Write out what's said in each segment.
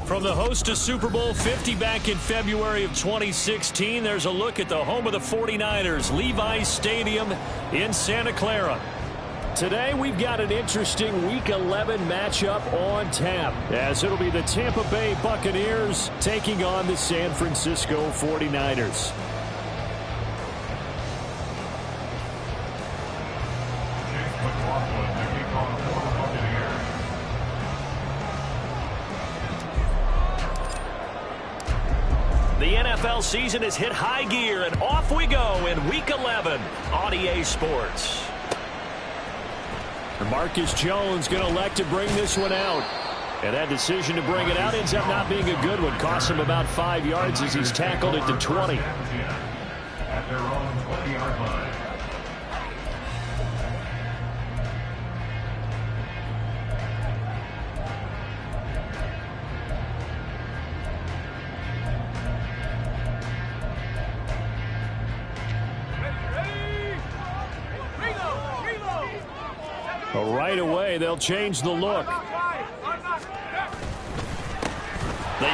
From the host to Super Bowl 50 back in February of 2016, there's a look at the home of the 49ers, Levi's Stadium in Santa Clara. Today, we've got an interesting Week 11 matchup on tap, as it'll be the Tampa Bay Buccaneers taking on the San Francisco 49ers. The NFL season has hit high gear, and off we go in Week 11 on EA Sports. Marcus Jones going to elect to bring this one out. And that decision to bring it out ends up not being a good one. Costs him about 5 yards as he's tackled at the 20. At their own 20-yard line. Right away, they'll change the look. They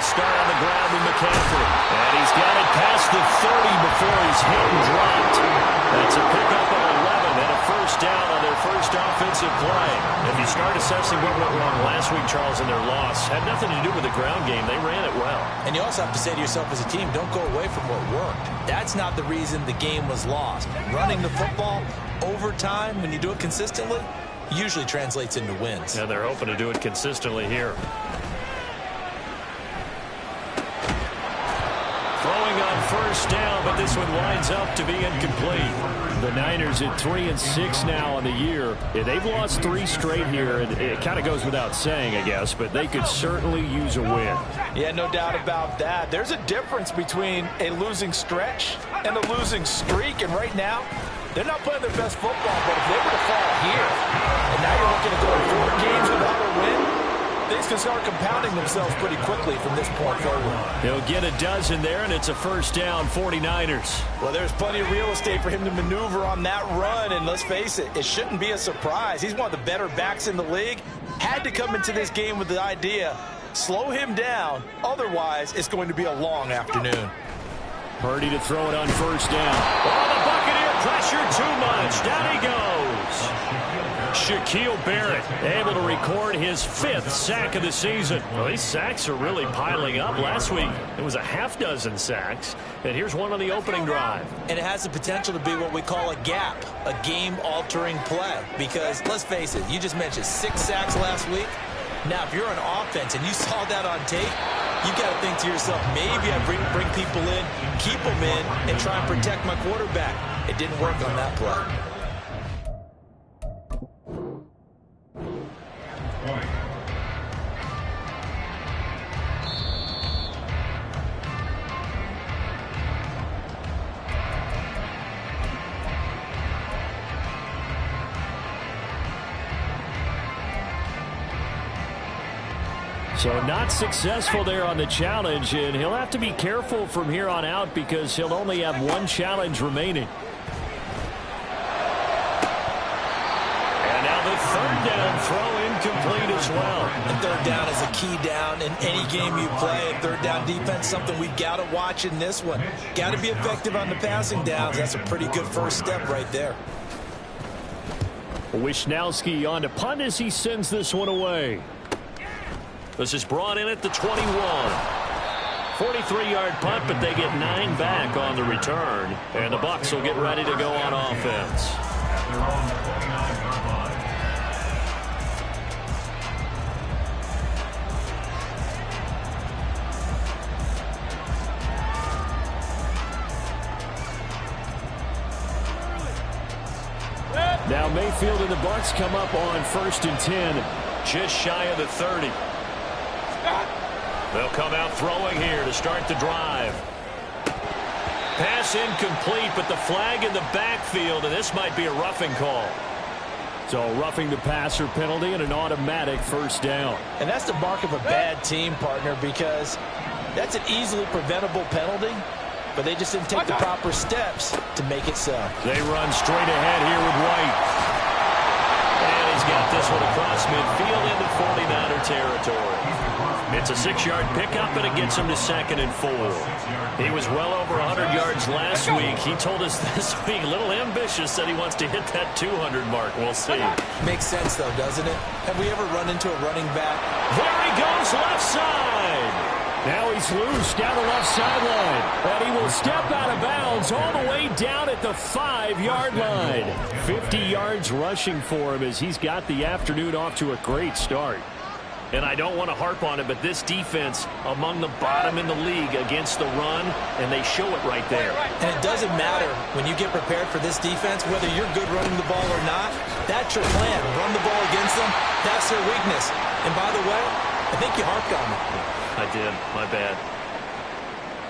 start on the ground with McCaffrey. And he's got it past the 30 before he's hit and dropped. That's a pickup of 11 and a first down on their first offensive play. If you start assessing what went wrong last week, Charles, in their loss, had nothing to do with the ground game. They ran it well. And you also have to say to yourself as a team, don't go away from what worked. That's not the reason the game was lost. Running the football over time, when you do it consistently, usually translates into wins. And they're hoping to do it consistently here. Throwing on first down, but this one winds up to be incomplete. The Niners at 3-6 now on the year. They've lost 3 straight here, and it kind of goes without saying, I guess, but they could certainly use a win. Yeah, no doubt about that. There's a difference between a losing stretch and a losing streak, and right now, they're not playing their best football, but if they were to fall here, and now you're looking to go 4 games without a win, things can start compounding themselves pretty quickly from this point forward. He'll get a dozen there, and it's a first down, 49ers. Well, there's plenty of real estate for him to maneuver on that run, and let's face it, it shouldn't be a surprise. He's one of the better backs in the league. Had to come into this game with the idea, slow him down, otherwise it's going to be a long afternoon. Purdy to throw it on first down. Oh, the Buccaneer pressure too much. Down he goes. Shaquille Barrett able to record his 5th sack of the season. Well, these sacks are really piling up. Last week, it was a half dozen sacks. And here's one on the opening drive. And it has the potential to be what we call a gap, a game-altering play. Because, let's face it, you just mentioned 6 sacks last week. Now, if you're an offense and you saw that on tape, you've got to think to yourself, maybe I bring people in, keep them in, and try and protect my quarterback. It didn't work on that play. So not successful there on the challenge, and he'll have to be careful from here on out because he'll only have 1 challenge remaining. And now the 3rd down throw incomplete as well. And 3rd down is a key down in any game you play. And 3rd down defense, something we've got to watch in this one. Got to be effective on the passing downs. That's a pretty good first step right there. Wishnowski on to punt as he sends this one away. This is brought in at the 21. 43-yard punt, but they get 9 back on the return. And the Bucs will get ready to go on offense. Now Mayfield and the Bucs come up on 1st and 10, just shy of the 30. They'll come out throwing here to start the drive. Pass incomplete, but the flag in the backfield, and this might be a roughing call. So roughing the passer penalty and an automatic first down. And that's the mark of a bad team, partner, because that's an easily preventable penalty, but they just didn't take the proper steps to make it so. They run straight ahead here with White. And he's got this one across midfield into 49er territory. It's a 6-yard pickup, and it gets him to 2nd and 4. He was well over 100 yards last week. He told us this week, a little ambitious, that he wants to hit that 200 mark. We'll see. Makes sense, though, doesn't it? Have we ever run into a running back? There he goes, left side. Now he's loose down the left sideline. And he will step out of bounds all the way down at the 5-yard line. 50 yards rushing for him as he's got the afternoon off to a great start. And I don't want to harp on it, but this defense among the bottom in the league against the run, and they show it right there. And it doesn't matter when you get prepared for this defense, whether you're good running the ball or not. That's your plan. Run the ball against them. That's their weakness. And by the way, I think you harped on it. I did. My bad.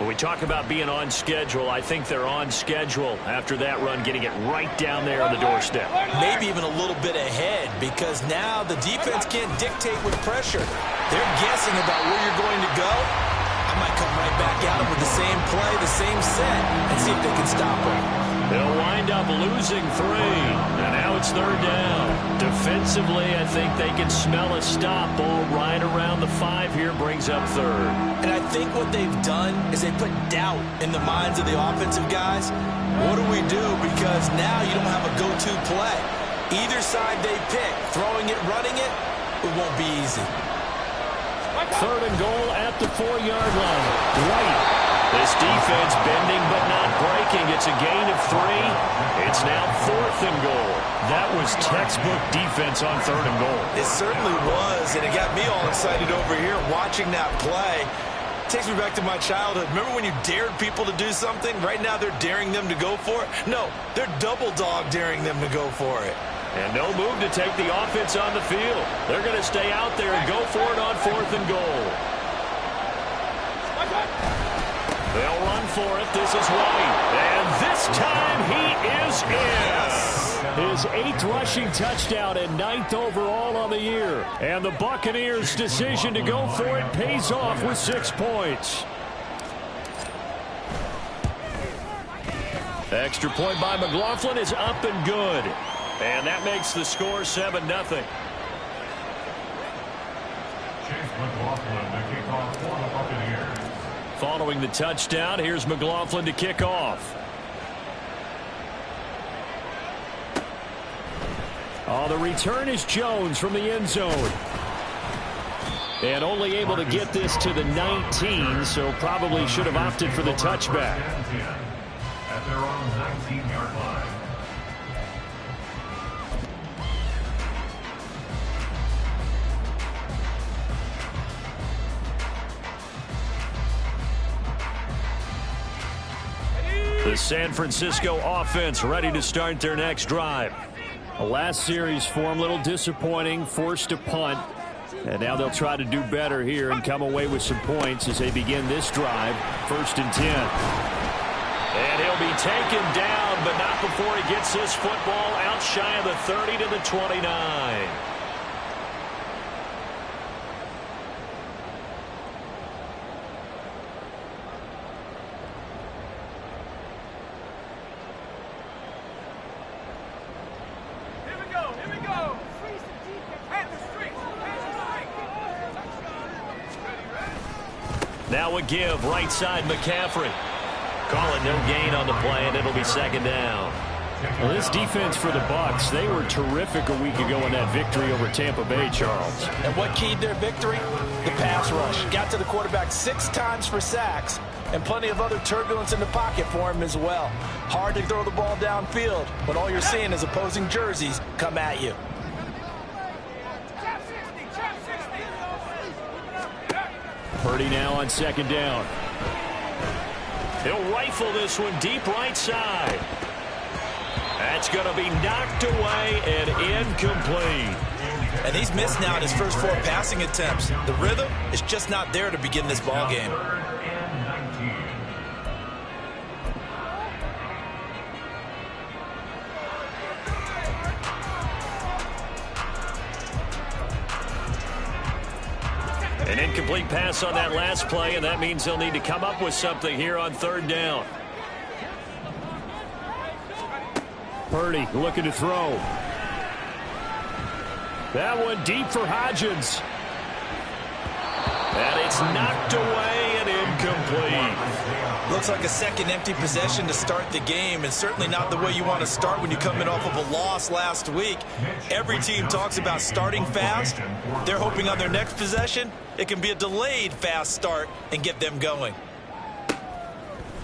When we talk about being on schedule, I think they're on schedule after that run, getting it right down there on the doorstep. Maybe even a little bit ahead, because now the defense can't dictate with pressure. They're guessing about where you're going to go. I might come right back at them with the same play, the same set, and see if they can stop them. They'll wind up losing 3, and now it's 3rd down. Defensively, I think they can smell a stop. Ball right around the 5 here, brings up 3rd. And I think what they've done is they put doubt in the minds of the offensive guys. What do we do? Because now you don't have a go-to play. Either side they pick, throwing it, running it, it won't be easy. 3rd and goal at the 4-yard line. Right. This defense bending but not breaking. It's a gain of 3. It's now 4th and goal. That was textbook defense on 3rd and goal. It certainly was, and it got me all excited over here watching that play. It takes me back to my childhood. Remember when you dared people to do something? Right now they're daring them to go for it? No, they're double dog daring them to go for it. And no move to take the offense on the field. They're going to stay out there and go for it on 4th and goal. They'll run for it. This is White. And this time he is in. His 8th rushing touchdown and 9th overall on the year. And the Buccaneers' decision to go for it pays off with 6 points. Extra point by McLaughlin is up and good. And that makes the score 7-0. Chase McLaughlin to kick off for the Buccaneers. Following the touchdown, here's McLaughlin to kick off. Oh, the return is Jones from the end zone. And only able to get this to the 19, so probably should have opted for the touchback. At their own 19-yard line. The San Francisco offense ready to start their next drive. The last series for them, a little disappointing, forced a punt. And now they'll try to do better here and come away with some points as they begin this drive. 1st and 10. And he'll be taken down, but not before he gets this football out shy of the 30 to the 29. Now a give, right side McCaffrey. Call it no gain on the play, and it'll be 2nd down. Well, this defense for the Bucs, they were terrific a week ago in that victory over Tampa Bay, Charles. And what keyed their victory? The pass rush. Got to the quarterback 6 times for sacks, and plenty of other turbulence in the pocket for him as well. Hard to throw the ball downfield when all you're seeing is opposing jerseys come at you. Purdy now on 2nd down. He'll rifle this one deep right side. That's going to be knocked away and incomplete. And he's missed now in his first 4 passing attempts. The rhythm is just not there to begin this ball game. An incomplete pass on that last play, and that means they'll need to come up with something here on 3rd down. Purdy looking to throw. That one deep for Hodgins. And it's knocked away and incomplete. Looks like a second empty possession to start the game, and certainly not the way you want to start when you come in off of a loss last week. Every team talks about starting fast. They're hoping on their next possession, it can be a delayed fast start and get them going.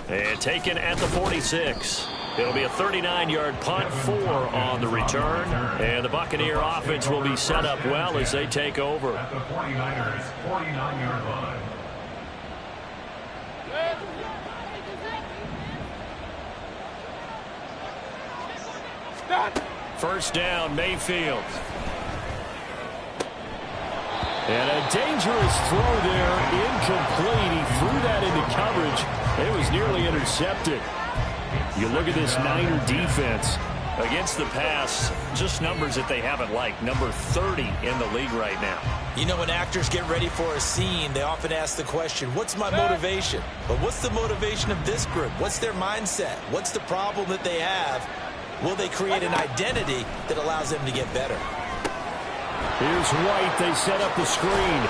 And taken at the 46. It'll be a 39-yard punt, 4 on the return. And the Buccaneer offense will be set up well as they take over. At the 49ers, 49-yard line. First down, Mayfield. And a dangerous throw there, incomplete. He threw that into coverage. It was nearly intercepted. You look at this Niner defense against the pass, just numbers that they haven't liked. Number 30 in the league right now. You know, when actors get ready for a scene, they often ask the question, what's my motivation? But what's the motivation of this group? What's their mindset? What's the problem that they have? Will they create an identity that allows them to get better? Here's White. They set up the screen.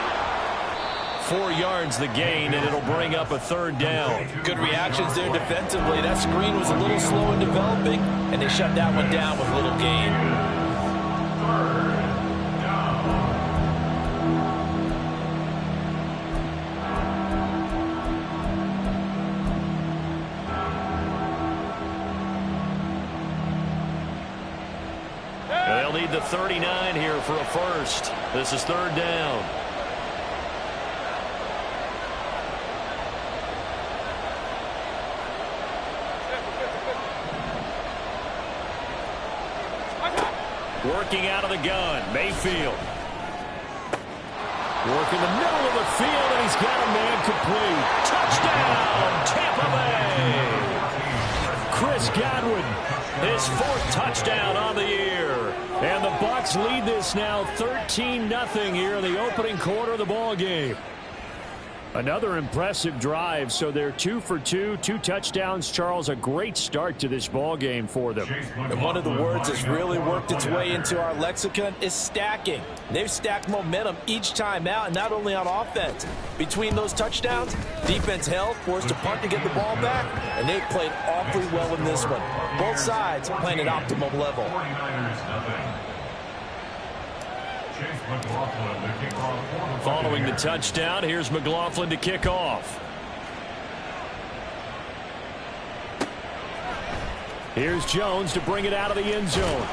4 yards the gain, and it'll bring up a third down. Good reactions there defensively. That screen was a little slow in developing, and they shut that one down with little gain. They'll need the 39 here for a first. This is third down. Working out of the gun, Mayfield. Working the middle of the field, and he's got a man complete. Touchdown, Tampa Bay! Chris Godwin, his 4th touchdown on the year. And the Bucs lead this now 13-0 here in the opening quarter of the ball game. Another impressive drive, so they're 2 for 2, 2 touchdowns. Charles, a great start to this ball game for them. And one of the words that's really worked its way into our lexicon is stacking. They've stacked momentum each time out, and not only on offense. Between those touchdowns, defense held, forced to punt to get the ball back, and they've played awfully well in this one. Both sides playing at optimum level. 49ers nothing. Following the touchdown, here's McLaughlin to kick off. Here's Jones to bring it out of the end zone.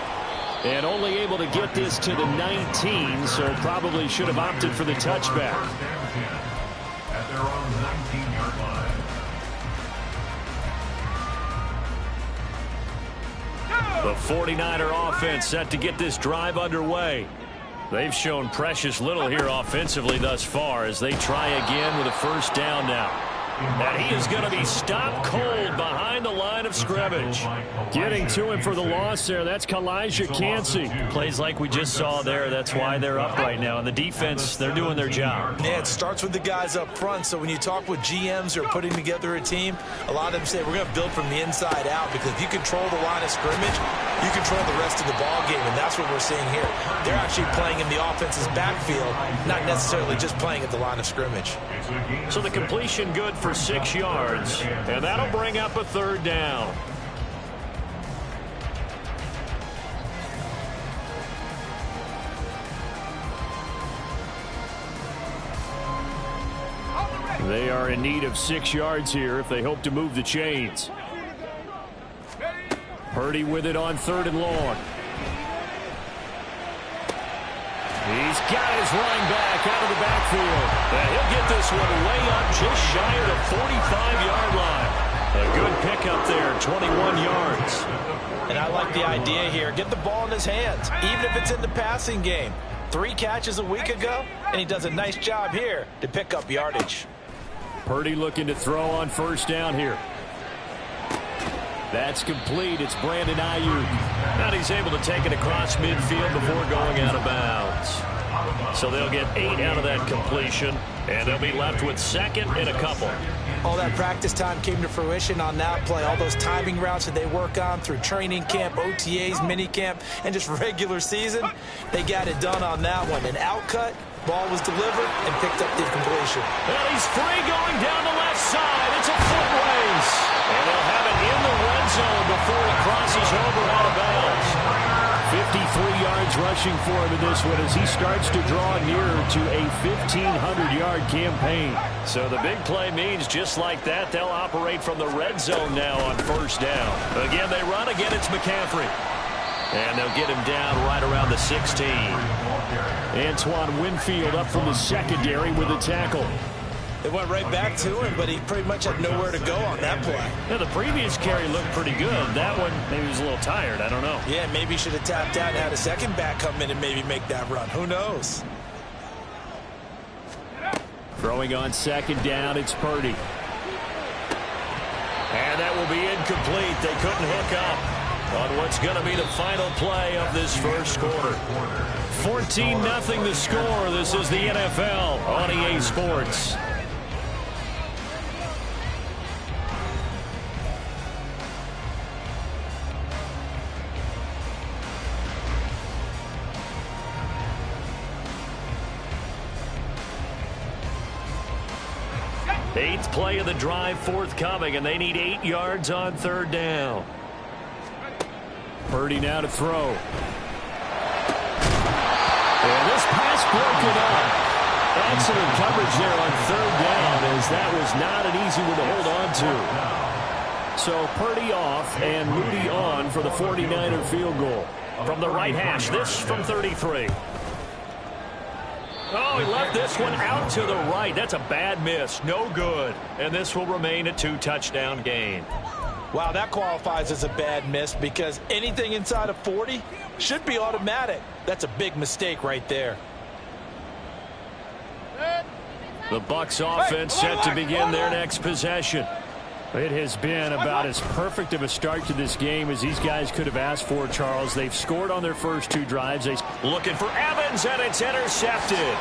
And only able to get this to the 19, so probably should have opted for the touchback. At their own 19-yard line. The 49er offense set to get this drive underway. They've shown precious little here offensively thus far as they try again with a first down now. And he is going to be stopped cold behind the line of scrimmage. Getting to him for the loss there, that's Kalijah Cansey. Plays like we just saw there, that's why they're up right now. And the defense, they're doing their job. Yeah, it starts with the guys up front, so when you talk with GMs who are putting together a team, a lot of them say we're going to build from the inside out, because if you control the line of scrimmage, you control the rest of the ball game, and that's what we're seeing here. They're actually playing in the offense's backfield, not necessarily just playing at the line of scrimmage. So the completion good for 6 yards, and that'll bring up a third down. They are in need of 6 yards here if they hope to move the chains. Purdy with it on 3rd and long. He's got his running back out of the backfield. And he'll get this one way up just shy of the 45-yard line. A good pickup there, 21 yards. And I like the idea here. Get the ball in his hands, even if it's in the passing game. 3 catches a week ago, and he does a nice job here to pick up yardage. Purdy looking to throw on first down here. That's complete. It's Brandon Ayuk. And he's able to take it across midfield before going out of bounds. So they'll get 8 out of that completion, and they'll be left with 2nd and a couple. All that practice time came to fruition on that play. All those timing routes that they work on through training camp, OTAs, minicamp, and just regular season, they got it done on that one. An out cut, Ball was delivered and picked up the completion. And he's free going down the left side. It's a foot race. And he'll have it in the red zone before he crosses over out of bounds. 53 yards rushing for him in this one as he starts to draw nearer to a 1,500-yard campaign. So the big play means just like that, they'll operate from the red zone now on first down. Again, they run. Again, it's McCaffrey. And they'll get him down right around the 16. Antoine Winfield up from the secondary with a tackle. It went right back to him, but he pretty much had nowhere to go on that play. Yeah, the previous carry looked pretty good. That one, maybe he was a little tired. I don't know. Yeah, maybe he should have tapped out and had a second back come in and maybe make that run. Who knows? Throwing on second down, it's Purdy. And that will be incomplete. They couldn't hook up on what's going to be the final play of this first quarter. 14-0 the score. This is the NFL on EA Sports. Eighth play of the drive forthcoming, and they need 8 yards on third down. Purdy now to throw. And this pass broken up. Excellent coverage there on third down, as that was not an easy one to hold on to. So Purdy off and Moody on for the 49er field goal. From the right hash, this from 33. Oh, he left this one out to the right. That's a bad miss. No good. And this will remain a 2-touchdown game. Wow, that qualifies as a bad miss because anything inside of 40 should be automatic. That's a big mistake right there. The Bucs offense set to begin their next possession. It has been about as perfect of a start to this game as these guys could have asked for, Charles. They've scored on their first 2 drives. Looking for Evans, and it's intercepted.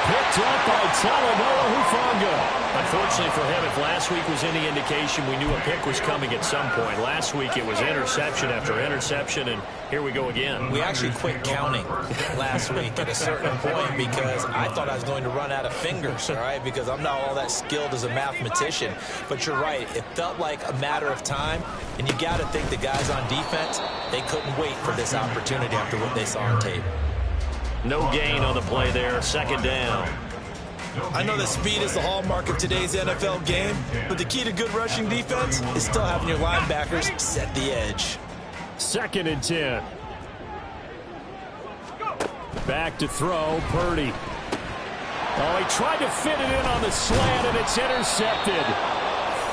Picked up by Talanoa Hufanga. Unfortunately for him, if last week was any indication, we knew a pick was coming at some point. Last week it was interception after interception, and here we go again. We actually quit counting last week at a certain point because I thought I was going to run out of fingers, all right, because I'm not all that skilled as a mathematician. But you're right. It felt like a matter of time, and you got to think the guys on defense, they couldn't wait for this opportunity after what they saw on tape. No gain on the play there. Second down. I know that speed is the hallmark of today's NFL game, but the key to good rushing defense is still having your linebackers set the edge. 2nd and 10. Back to throw, Purdy. Oh, he tried to fit it in on the slant, and it's intercepted.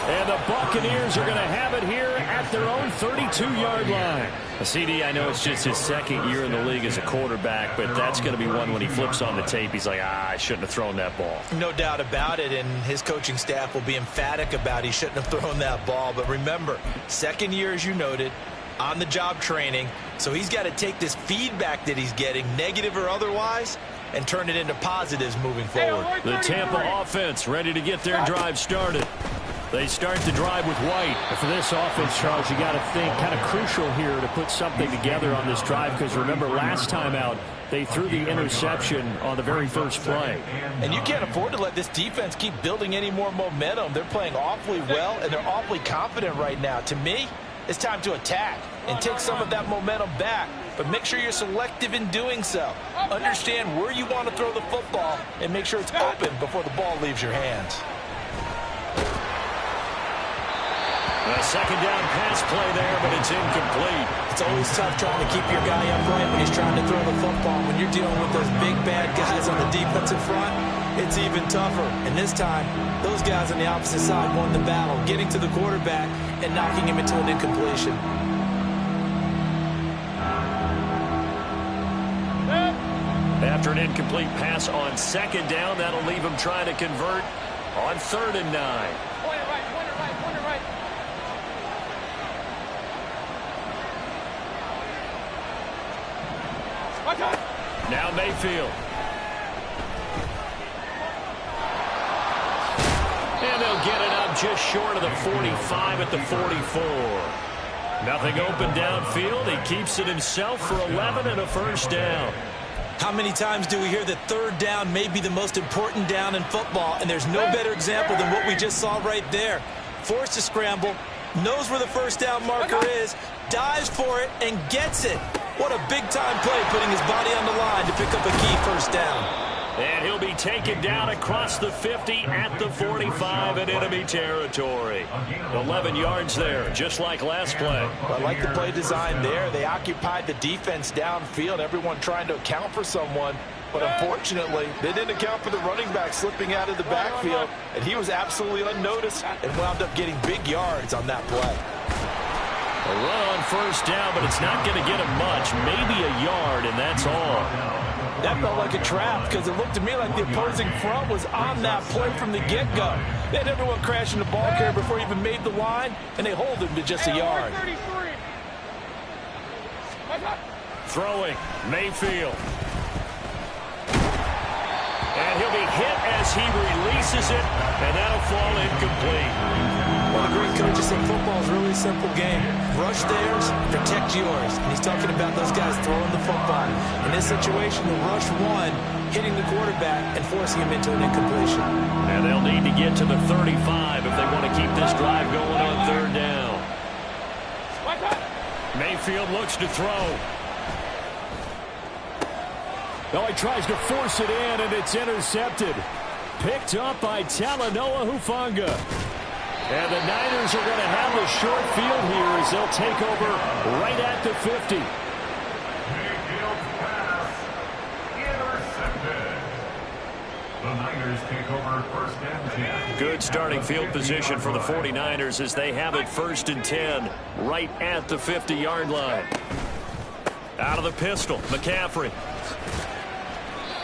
And the Buccaneers are going to have it here at their own 32-yard line. CD, I know it's just his 2nd year in the league as a quarterback, but that's going to be one when he flips on the tape. He's like, I shouldn't have thrown that ball. No doubt about it, and his coaching staff will be emphatic about he shouldn't have thrown that ball. But remember, 2nd year, as you noted, on-the-job training, so he's got to take this feedback that he's getting, negative or otherwise, and turn it into positives moving forward. The Tampa offense ready to get their drive started. They start the drive with White. For this offense, Charles, you got to think kind of crucial here to put something together on this drive because remember last time out they threw the interception on the very first play. And you can't afford to let this defense keep building any more momentum. They're playing awfully well, and they're awfully confident right now. To me, it's time to attack and take some of that momentum back, but make sure you're selective in doing so. Understand where you want to throw the football and make sure it's open before the ball leaves your hands. A second down pass play there, but it's incomplete. It's always tough trying to keep your guy upright when he's trying to throw the football. When you're dealing with those big, bad guys on the defensive front, it's even tougher. And this time, those guys on the opposite side won the battle, getting to the quarterback and knocking him into an incompletion. After an incomplete pass on second down, that'll leave him trying to convert on 3rd and 9. Now Mayfield. And they'll get it up just short of the 45 at the 44. Nothing open downfield. He keeps it himself for 11 and a first down. How many times do we hear that third down may be the most important down in football, and there's no better example than what we just saw right there. Forced to scramble, knows where the first down marker is, dives for it, and gets it. What a big-time play, putting his body on the line to pick up a key first down. And he'll be taken down across the 50 at the 45 in enemy territory. 11 yards there, just like last play. Well, I like the play design there. They occupied the defense downfield, everyone trying to account for someone. But unfortunately, they didn't account for the running back slipping out of the backfield, and he was absolutely unnoticed and wound up getting big yards on that play. A run on first down, but it's not going to get him much, maybe a yard, and that's all. That felt like a trap because it looked to me like the opposing front was on that play from the get-go. They had everyone crashing the ball carrier before he even made the line, and they hold him to just a yard. Throwing, Mayfield. And he'll be hit as he releases it, and that'll fall incomplete. One of the great coaches in football is really a simple game. Rush theirs, protect yours. And he's talking about those guys throwing the football. In this situation, the rush one, hitting the quarterback and forcing him into an incompletion. And they'll need to get to the 35 if they want to keep this drive going on third down. Mayfield looks to throw. Oh, he tries to force it in, and it's intercepted. Picked up by Talanoa Hufanga. And the Niners are going to have a short field here as they'll take over right at the 50. Mayfield's pass intercepted. The Niners take over first and 10. Good starting field position for the 49ers as they have it first and 10 right at the 50-yard line. Out of the pistol, McCaffrey.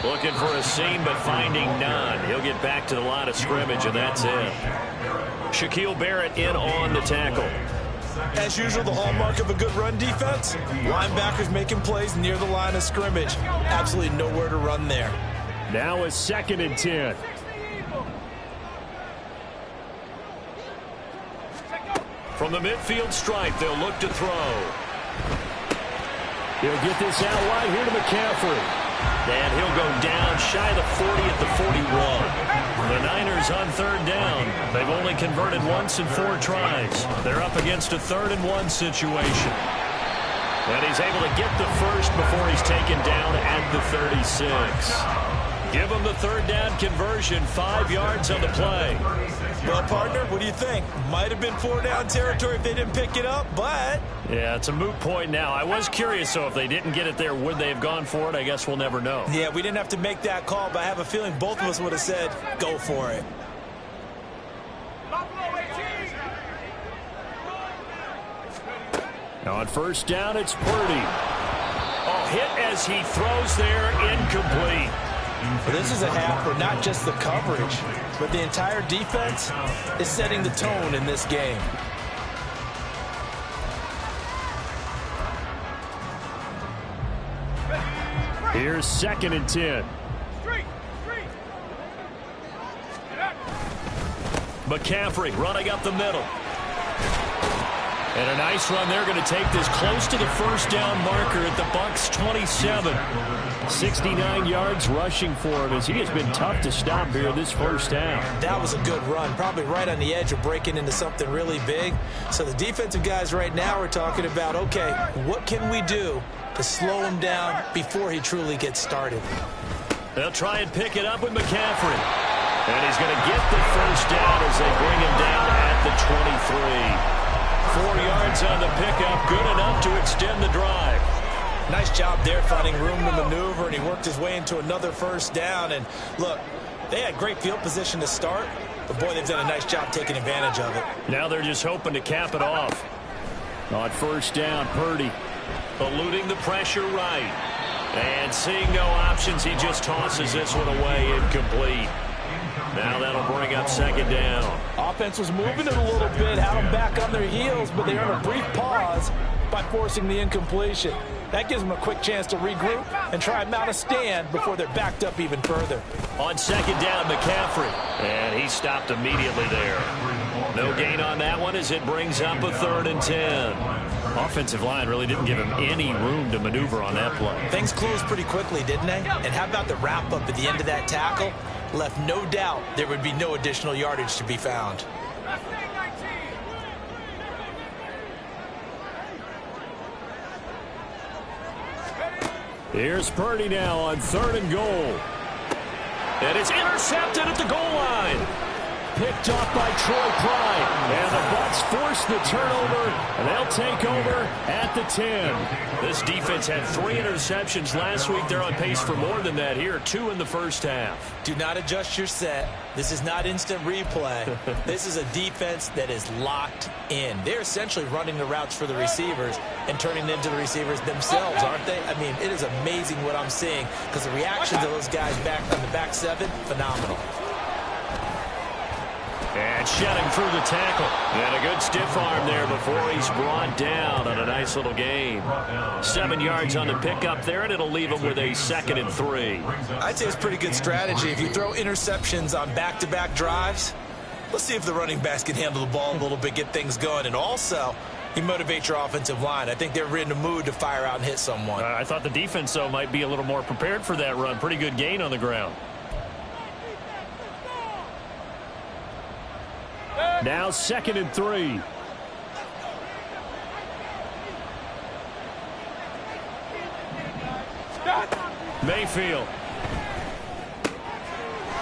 Looking for a seam, but finding none. He'll get back to the line of scrimmage, and that's it. Shaquille Barrett in on the tackle. As usual, the hallmark of a good run defense, linebackers making plays near the line of scrimmage. Absolutely nowhere to run there. Now a 2nd and 10. From the midfield stripe, they'll look to throw. He'll get this out wide here to McCaffrey. And he'll go down shy of the 40 at the 41. The Niners on third down. They've only converted once in 4 tries. They're up against a 3rd and 1 situation. And he's able to get the first before he's taken down at the 36. Give him the third down conversion, 5 yards on the play. Well, partner, what do you think? Might have been 4-down territory if they didn't pick it up, but... Yeah, it's a moot point now. I was curious, so if they didn't get it there, would they have gone for it? I guess we'll never know. Yeah, we didn't have to make that call, but I have a feeling both of us would have said, go for it. Now on first down, it's Purdy. Oh, hit as he throws there, incomplete. Well, this is a half where not just the coverage, but the entire defense is setting the tone in this game. Here's 2nd and 10. McCaffrey running up the middle. And a nice run. They're going to take this close to the first down marker at the Bucs' 27. 69 yards rushing for him as he has been tough to stop here this first half. That was a good run, probably right on the edge of breaking into something really big. So the defensive guys right now are talking about, okay, what can we do to slow him down before he truly gets started? They'll try and pick it up with McCaffrey. And he's going to get the first down as they bring him down at the 23. 4 yards on the pickup, good enough to extend the drive. Nice job there finding room to maneuver, and he worked his way into another first down. And look, they had great field position to start, but boy, they've done a nice job taking advantage of it. Now they're just hoping to cap it off. On first down, Purdy eluding the pressure right. And seeing no options, he just tosses this one away, incomplete. Now that'll bring up 2nd down. Offense was moving it a little bit, had them back on their heels, but they earned a brief pause by forcing the incompletion. That gives them a quick chance to regroup and try and mount a stand before they're backed up even further. On 2nd down, McCaffrey. And he stopped immediately there. No gain on that one as it brings up a 3rd and 10. Offensive line really didn't give him any room to maneuver on that play. Things closed pretty quickly, didn't they? And how about the wrap-up at the end of that tackle? Left no doubt there would be no additional yardage to be found. Here's Purdy now on 3rd and goal. And it's intercepted at the goal line. Picked off by Troy Pride. And the Bucs force the turnover, and they'll take over at the 10. This defense had 3 interceptions last week. They're on pace for more than that here. 2 in the first half. Do not adjust your set. This is not instant replay. This is a defense that is locked in. They're essentially running the routes for the receivers and turning them into the receivers themselves, aren't they? I mean, it is amazing what I'm seeing because the reactions of those guys back on the back 7, phenomenal. And shedding through the tackle. And a good stiff arm there before he's brought down on a nice little gain. 7 yards on the pickup there, and it'll leave him with a 2nd and 3. I'd say it's pretty good strategy. If you throw interceptions on back-to-back drives, let's see if the running backs can handle the ball a little bit, get things going. And also, you motivate your offensive line. I think they're in the mood to fire out and hit someone. I thought the defense, though, might be a little more prepared for that run. Pretty good gain on the ground. Now 2nd and 3. Mayfield.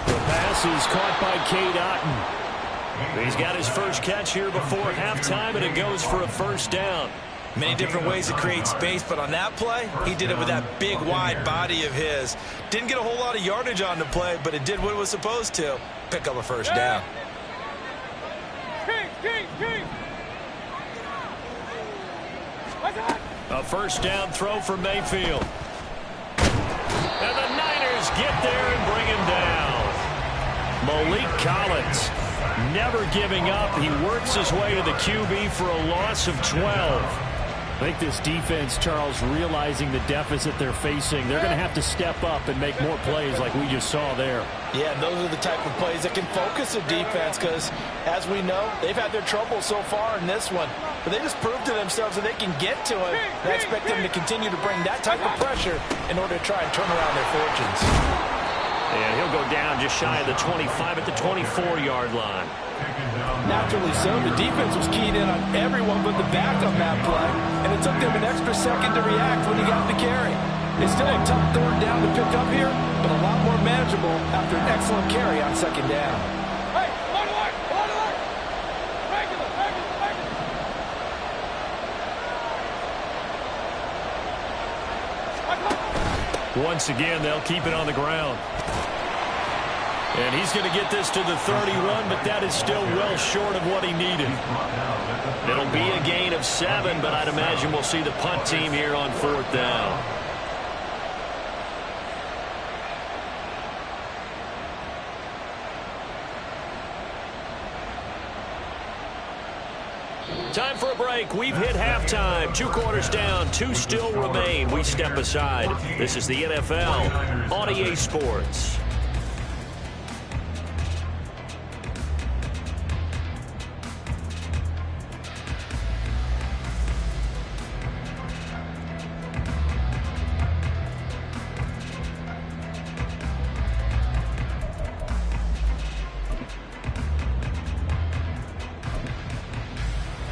The pass is caught by Cade Otton. He's got his first catch here before halftime, and it goes for a 1st down. Many different ways to create space, but on that play, he did it with that big, wide body of his. Didn't get a whole lot of yardage on the play, but it did what it was supposed to. Pick up a 1st down. A 1st down throw for Mayfield. And the Niners get there and bring him down. Malik Collins never giving up. He works his way to the QB for a loss of 12. I think this defense, Charles, realizing the deficit they're facing, they're going to have to step up and make more plays like we just saw there. Yeah, those are the type of plays that can focus a defense because, as we know, they've had their trouble so far in this one. But they just proved to themselves that they can get to it. And I expect them to continue to bring that type of pressure in order to try and turn around their fortunes. And he'll go down just shy of the 25 at the 24-yard line. Naturally so. The defense was keyed in on everyone but the back on that play, and it took them an extra second to react when he got the carry. It's still a tough 3rd down to pick up here, but a lot more manageable after an excellent carry on 2nd down. Hey, hold on. Regular. Once again, they'll keep it on the ground. And he's going to get this to the 31, but that is still well short of what he needed. It'll be a gain of 7, but I'd imagine we'll see the punt team here on 4th down. Time for a break. We've hit halftime. 2 quarters down. 2 still remain. We step aside. This is the NFL on EA Sports.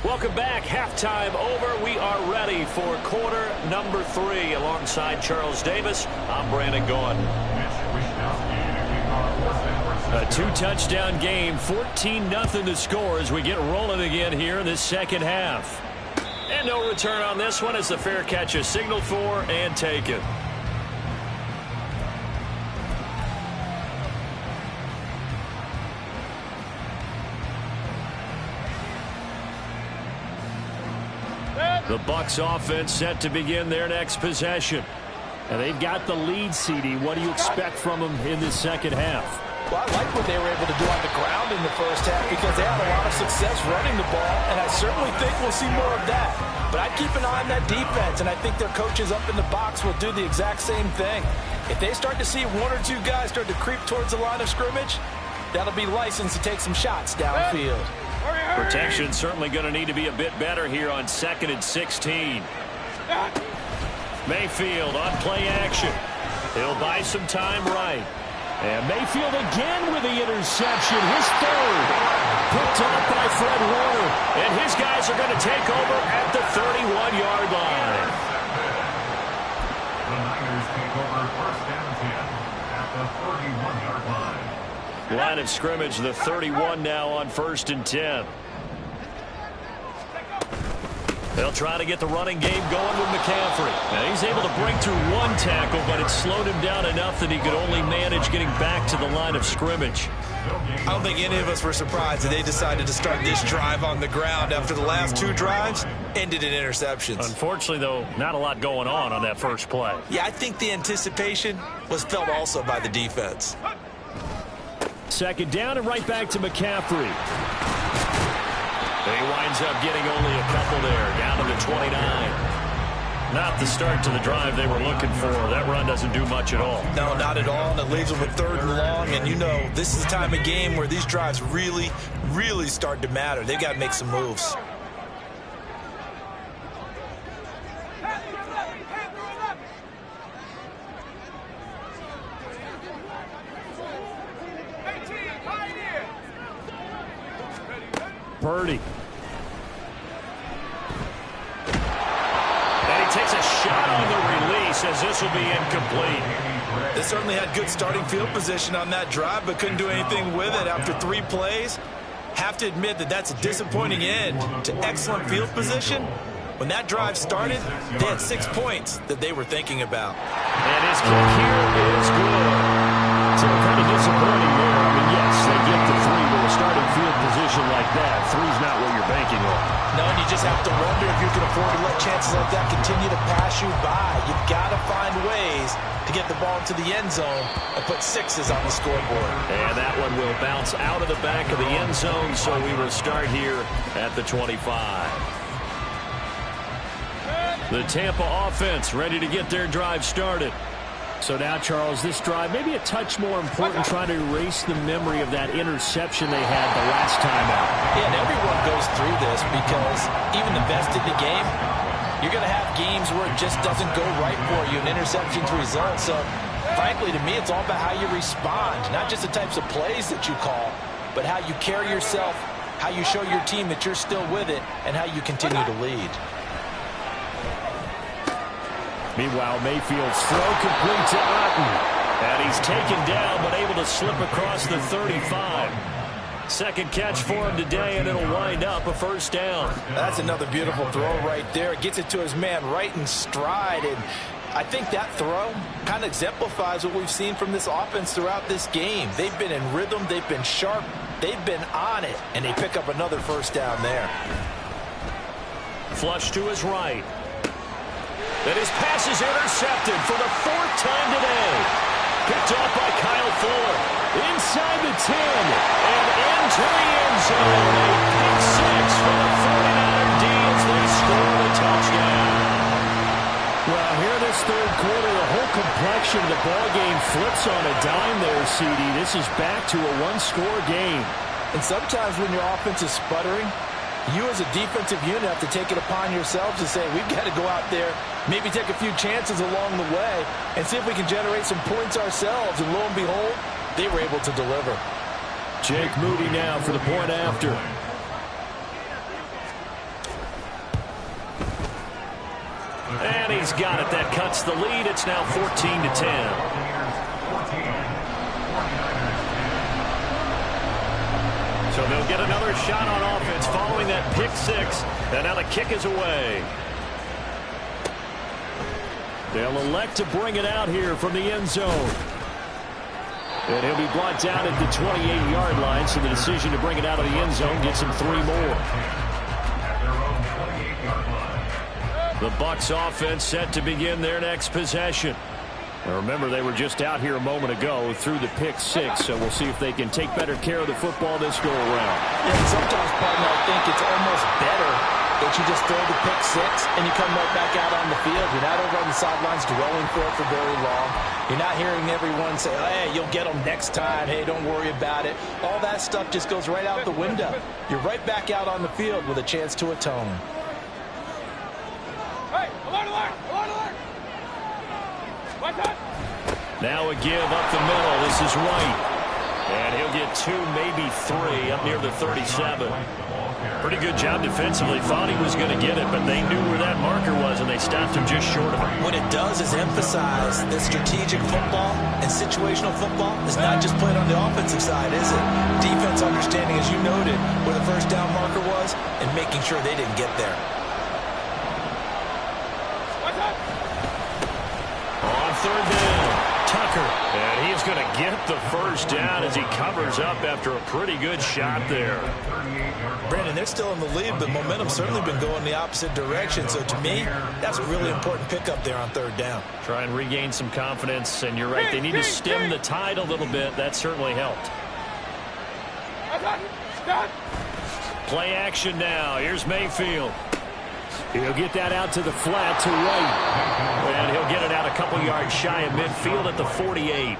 Welcome back. Halftime over. We are ready for quarter number 3. Alongside Charles Davis, I'm Brandon Gordon. A 2-touchdown game, 14-0 to score as we get rolling again here in this 2nd half. And no return on this one as the fair catch is signaled for and taken. The Bucs offense set to begin their next possession. And they've got the lead, CD. What do you expect from them in this 2nd half? Well, I like what they were able to do on the ground in the 1st half because they had a lot of success running the ball, and I certainly think we'll see more of that. But I'd keep an eye on that defense, and I think their coaches up in the box will do the exact same thing. If they start to see 1 or 2 guys start to creep towards the line of scrimmage, that'll be licensed to take some shots downfield. Hurry. Protection certainly going to need to be a bit better here on 2nd and 16. Mayfield on play action. He'll buy some time right. And Mayfield again with the interception. His third. Picked up by Fred Warner. And his guys are going to take over at the 31-yard line. The Niners take over 1st and 10 at the 31-yard line. Line of scrimmage, the 31 now on 1st and 10. They'll try to get the running game going with McCaffrey. Now he's able to break through one tackle, but it slowed him down enough that he could only manage getting back to the line of scrimmage. I don't think any of us were surprised that they decided to start this drive on the ground after the last 2 drives ended in interceptions. Unfortunately, though, not a lot going on that first play. Yeah, I think the anticipation was felt also by the defense. 2nd down and right back to McCaffrey. He winds up getting only a couple there, down to the 29. Not the start to the drive they were looking for. That run doesn't do much at all. No, not at all, and it leaves them with 3rd and long. And you know, this is the time of game where these drives really, really start to matter. They've got to make some moves. Purdy. And he takes a shot on the release as this will be incomplete. They certainly had good starting field position on that drive, but couldn't do anything with it after 3 plays. Have to admit that that's a disappointing end to excellent field position. When that drive started, they had 6 points that they were thinking about. And his kick here is good. So kind of disappointing there. I mean, yes, they get the 3 with a starting field position like that. 3's not what you're banking on. No, and you just have to wonder if you can afford to let chances like that continue to pass you by. You've got to find ways to get the ball into the end zone and put 6s on the scoreboard. And that one will bounce out of the back of the end zone, so we will start here at the 25. The Tampa offense ready to get their drive started. So now, Charles, this drive maybe a touch more important, trying to erase the memory of that interception they had the last time out. Yeah, and everyone goes through this because even the best in the game, you're going to have games where it just doesn't go right for you, and interceptions result. So, frankly, to me, it's all about how you respond, not just the types of plays that you call, but how you carry yourself, how you show your team that you're still with it, and how you continue to lead. Meanwhile, Mayfield's throw complete to Otten. And he's taken down, but able to slip across the 35. 2nd catch for him today, and it'll wind up a 1st down. That's another beautiful throw right there. It gets it to his man right in stride. And I think that throw kind of exemplifies what we've seen from this offense throughout this game. They've been in rhythm. They've been sharp. They've been on it. And they pick up another 1st down there. Flush to his right. And his pass is intercepted for the 4th time today. Picked off by Kyle Fuller. Inside the 10. And into the end zone. A pick 6 for the 49er D as they score the touchdown. Well, here this 3rd quarter, the whole complexion of the ballgame flips on a dime there, CD. This is back to a 1-score game. And sometimes when your offense is sputtering, you as a defensive unit have to take it upon yourselves to say, we've got to go out there, maybe take a few chances along the way, and see if we can generate some points ourselves. And lo and behold, they were able to deliver. Jake Moody now for the point after. And he's got it. That cuts the lead. It's now 14-10. So they'll get another shot on offense following that pick 6. And now the kick is away. They'll elect to bring it out here from the end zone. And he'll be brought down at the 28-yard line, so the decision to bring it out of the end zone gets him 3 more. The Bucs offense set to begin their next possession. Now remember, they were just out here a moment ago through the pick 6, so we'll see if they can take better care of the football this go-around. Yeah, sometimes, partner, I think it's almost better that you just throw the pick six and you come right back out on the field. You're not over on the sidelines dwelling for it for very long. You're not hearing everyone say, oh, hey, you'll get them next time. Hey, don't worry about it. All that stuff just goes right out the window. You're right back out on the field with a chance to atone. Hey, alert, alert, alert, alert. Right side. Now a give up the middle. This is White. And he'll get 2, maybe 3 up near the 37. Pretty good job defensively. Thought he was going to get it, but they knew where that marker was, and they stopped him just short of it. What it does is emphasize that strategic football and situational football is not just played on the offensive side, is it? Defense understanding, as you noted, where the first down marker was and making sure they didn't get there. Right side. On third down, Tucker. And he's going to get the first down as he covers up after a pretty good shot there. Brandon, they're still in the lead, but momentum's certainly been going the opposite direction. So to me, that's a really important pickup there on third down. Try and regain some confidence, and you're right, they need to stem the tide a little bit. That certainly helped. Right side. Stand. Play action now. Here's Mayfield. He'll get that out to the flat to White. And he'll get it out a couple yards shy of midfield at the 48.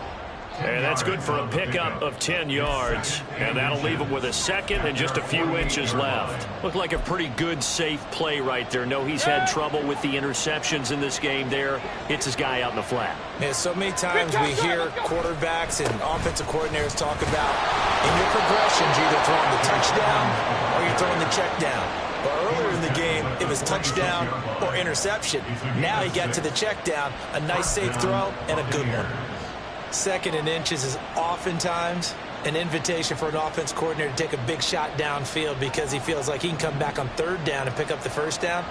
And that's good for a pickup of 10 yards. And that'll leave him with a second and just a few inches left. Looked like a pretty good, safe play right there. No, he's had trouble with the interceptions in this game there. Hits his guy out in the flat. Yeah, so many times we hear quarterbacks and offensive coordinators talk about in your progressions, you're either throwing the touchdown or you're throwing the check down. But earlier in the game, it was touchdown or interception. Now he got to the check down, a nice safe throw, and a good one. Second and inches is oftentimes an invitation for an offense coordinator to take a big shot downfield because he feels like he can come back on third down and pick up the first down.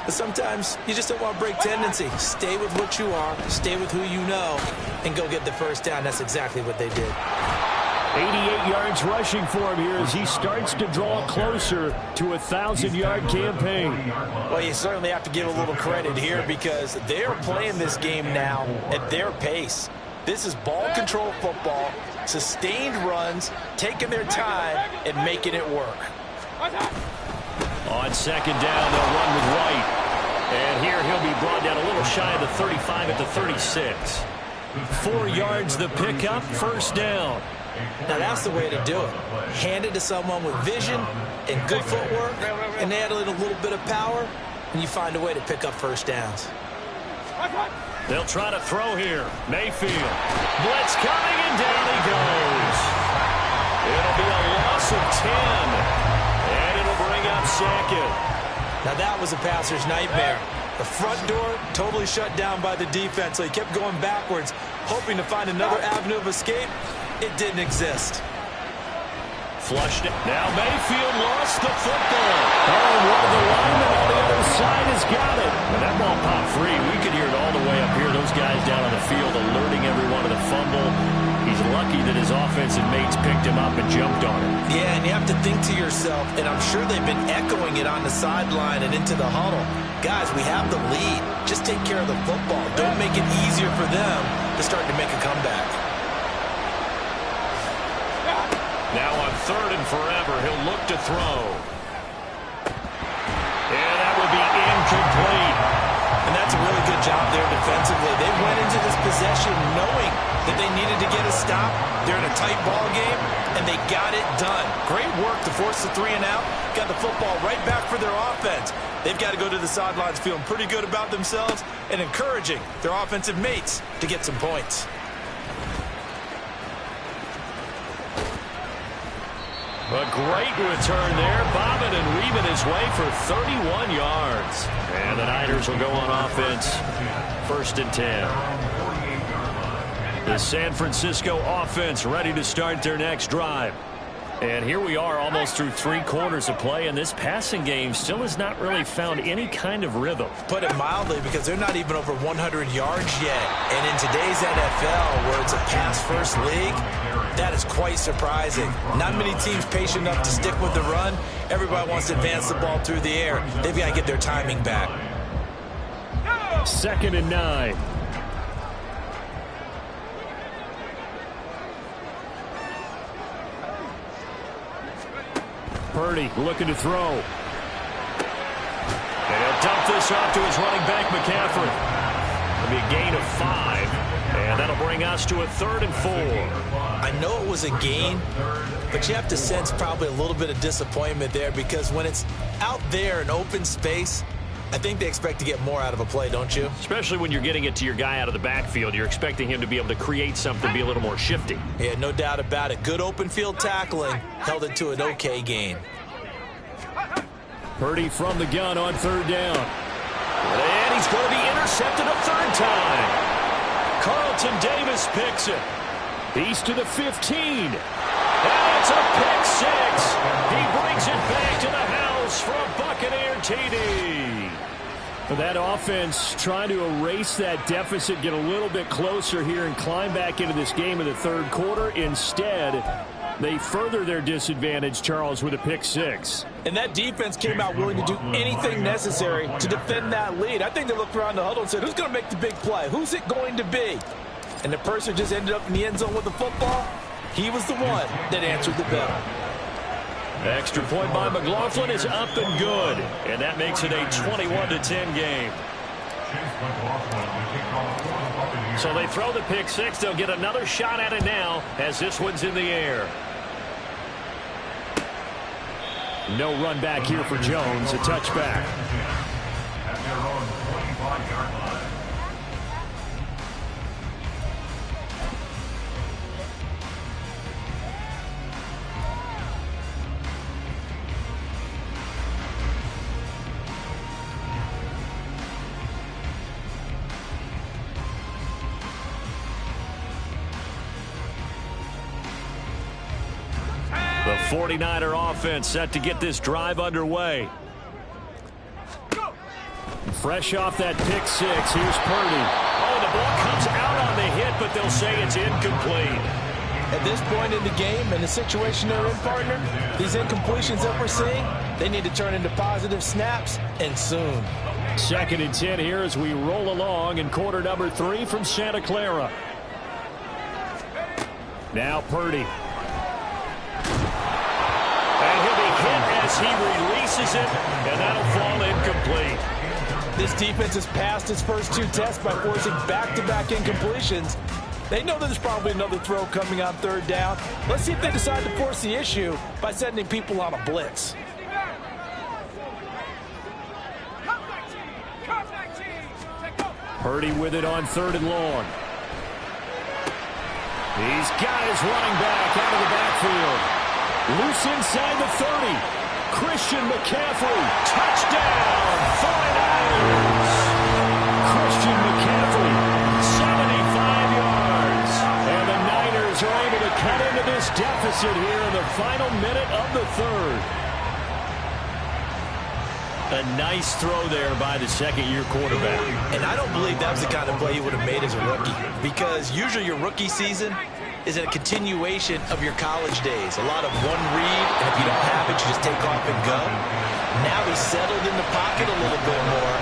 But sometimes you just don't want to break tendency. Stay with what you are, stay with who you know, and go get the first down. That's exactly what they did. 88 yards rushing for him here as he starts to draw closer to a 1,000-yard campaign. Well, you certainly have to give a little credit here because they're playing this game now at their pace. This is ball control football, sustained runs, taking their time, and making it work. On second down, they'll run with White. And here he'll be brought down a little shy of the 35 at the 36. 4 yards the pickup, first down. Now that's the way to do it. Hand it to someone with vision and good footwork, and add in a little bit of power, and you find a way to pick up first downs. They'll try to throw here. Mayfield. Blitz coming, and down he goes. It'll be a loss of 10. And it'll bring up second. Now that was a passer's nightmare. The front door totally shut down by the defense, so he kept going backwards, hoping to find another avenue of escape. It didn't exist. Flushed it. Now Mayfield lost the football. Oh, one of the linemen on the other side has got it. And that ball popped free. We could hear it all the way up here. Those guys down on the field alerting everyone of the fumble. He's lucky that his offensive mates picked him up and jumped on him. Yeah, and you have to think to yourself, and I'm sure they've been echoing it on the sideline and into the huddle. Guys, we have the lead. Just take care of the football. Don't make it easier for them to start to make a comeback. Now on third and forever, he'll look to throw. And that will be incomplete. And that's a really good job there defensively. They went into this possession knowing that they needed to get a stop. They're in a tight ball game, and they got it done. Great work to force the 3 and out. Got the football right back for their offense. They've got to go to the sidelines feeling pretty good about themselves and encouraging their offensive mates to get some points. A great return there, bobbing and weaving his way for 31 yards. And the Niners will go on offense, first and 10. The San Francisco offense ready to start their next drive. And here we are almost through 3 quarters of play, and this passing game still has not really found any kind of rhythm. Put it mildly, because they're not even over 100 yards yet. And in today's NFL, where it's a pass-first league, that is quite surprising. Not many teams patient enough to stick with the run. Everybody wants to advance the ball through the air. They've got to get their timing back. Second and 9. Purdy looking to throw. dump this off to his running back, McCaffrey. It'll be a gain of 5, and that'll bring us to a 3rd and 4. I know it was a gain, but you have to sense probably a little bit of disappointment there because when it's out there in open space, I think they expect to get more out of a play, don't you? Especially when you're getting it to your guy out of the backfield. You're expecting him to be able to create something, be a little more shifty. Yeah, no doubt about it. Good open field tackling held it to an okay gain. Purdy from the gun on 3rd down. And he's going to be intercepted a 3rd time. Carlton Davis picks it. He's to the 15. And it's a pick 6. He brings it back to the house for a Buccaneer TD. That offense trying to erase that deficit, get a little bit closer here and climb back into this game in the 3rd quarter. Instead, they further their disadvantage, Charles, with a pick 6. And that defense came out willing to do anything necessary to defend that lead. I think they looked around the huddle and said, who's going to make the big play? Who's it going to be? And the person just ended up in the end zone with the football. He was the one that answered the bell. Extra point by McLaughlin is up and good. And that makes it a 21-10 game. So they throw the pick 6. They'll get another shot at it now as this one's in the air. No run back here for Jones. A touchback. At their own 25-yard line. The 49er offense set to get this drive underway. Fresh off that pick 6, here's Purdy. Oh, the ball comes out on the hit, but they'll say it's incomplete. At this point in the game and the situation they're in, partner, these incompletions that we're seeing, they need to turn into positive snaps, and soon. 2nd and 10 here as we roll along in quarter number 3 from Santa Clara. Now Purdy. And he'll be hit as he releases it, and that'll fall incomplete. This defense has passed its first 2 tests by forcing back-to-back incompletions. They know there's probably another throw coming on 3rd down. Let's see if they decide to force the issue by sending people on a blitz. Purdy with it on 3rd and long. He's got his running back out of the backfield. Loose inside the 30. Christian McCaffrey, touchdown, 49ers. Christian McCaffrey, 75 yards. And the Niners are able to cut into this deficit here in the final minute of the 3rd. A nice throw there by the 2nd-year quarterback. And I don't believe that was the kind of play he would have made as a rookie, because usually your rookie season is a continuation of your college days. A lot of one read, and if you don't have it, you just take off and go. Now he's settled in the pocket a little bit more,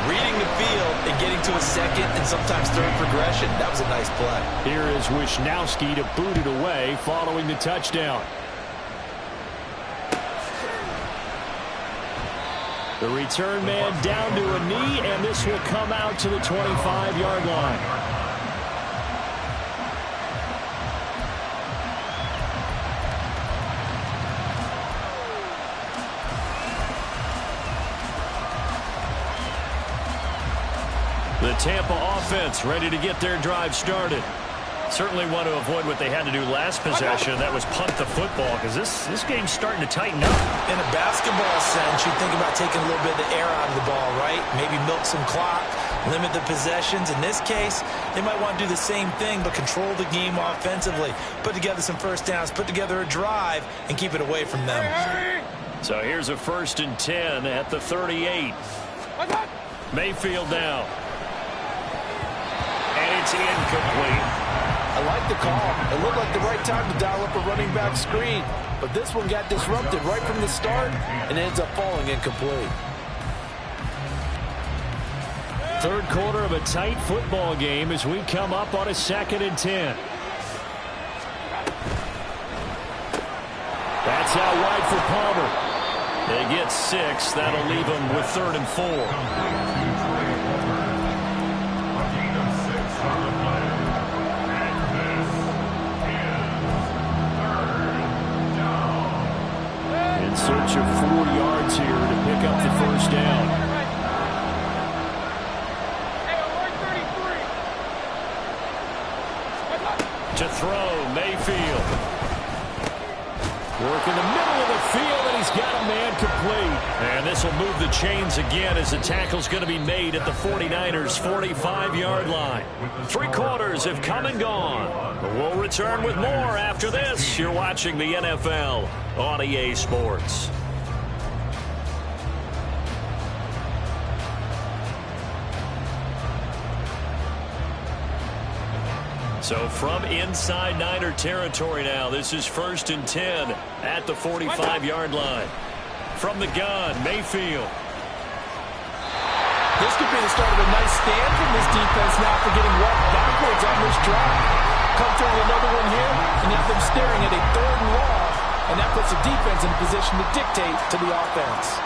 reading the field and getting to a 2nd and sometimes 3rd progression. That was a nice play. Here is Wisnowski to boot it away following the touchdown. The return man down to a knee, and this will come out to the 25-yard line. The Tampa offense ready to get their drive started. Certainly want to avoid what they had to do last possession. That was punt the football, because this game's starting to tighten up. In a basketball sense, you think about taking a little bit of the air out of the ball, right? Maybe milk some clock, limit the possessions. In this case, they might want to do the same thing, but control the game offensively. Put together some first downs, put together a drive, and keep it away from them. So here's a 1st and 10 at the 38. Mayfield now. And it's incomplete. I like the call. It looked like the right time to dial up a running back screen. But this one got disrupted right from the start and ends up falling incomplete. 3rd quarter of a tight football game as we come up on a 2nd and 10. That's out wide for Palmer. They get 6. That'll leave them with 3rd and 4. A gain of 6 on the play. And this is 3rd down. In search of 4 yards here to pick up the first down. To throw, Mayfield. Work in the middle of the field, and he's got a man complete. And this will move the chains again as the tackle's going to be made at the 49ers' 45-yard line. 3 quarters have come and gone. But we'll return with more after this. You're watching the NFL on EA Sports. So from inside Niner territory now, this is 1st and 10 at the 45-yard line. From the gun, Mayfield. This could be the start of a nice stand from this defense now for getting walked backwards on this drive. Come through with another one here, and you have them staring at a 3rd and long, and that puts the defense in a position to dictate to the offense.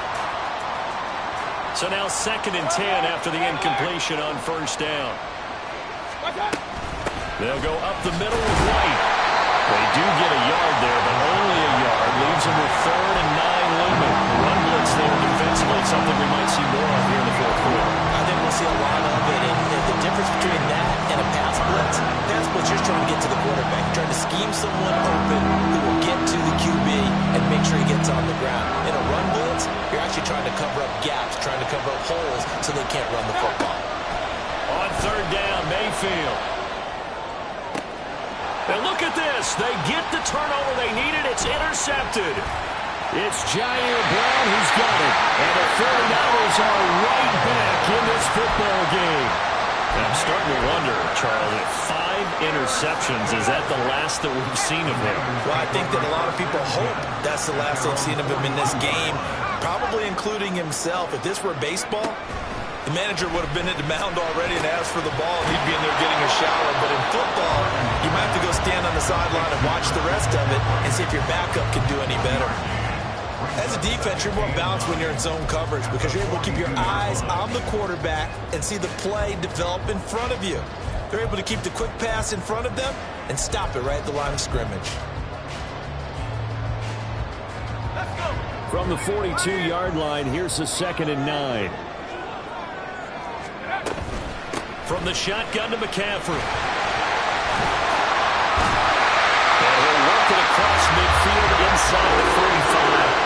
So now 2nd and 10 after the incompletion on 1st down. They'll go up the middle with White. They do get a yard there, but only a yard. Leaves them with 3rd and 9 looming. Run blitz there defensively, something we might see more of here in the 4th quarter. I think we'll see a lot of it. And the difference between that and a pass blitz, you're trying to get to the quarterback. You're trying to scheme someone open who will get to the QB and make sure he gets on the ground. In a run blitz, you're actually trying to cover up gaps, trying to cover up holes so they can't run the football. On 3rd down, Mayfield. And look at this. They get the turnover they needed. It's intercepted. It's Jair Brown who's got it. And the 49ers are right back in this football game. And I'm starting to wonder, Charles, if 5 interceptions, is that the last that we've seen of him? Well, I think that a lot of people hope that's the last they've seen of him in this game, probably including himself. If this were baseball, the manager would have been at the mound already and asked for the ball, and he'd be in there getting a shower. But in football, you might have to go stand on the sideline and watch the rest of it and see if your backup can do any better. As a defense, you're more balanced when you're in zone coverage because you're able to keep your eyes on the quarterback and see the play develop in front of you. They're able to keep the quick pass in front of them and stop it right at the line of scrimmage. From the 42-yard line, here's the 2nd and 9. From the shotgun to McCaffrey. And he'll work it across midfield inside the 45.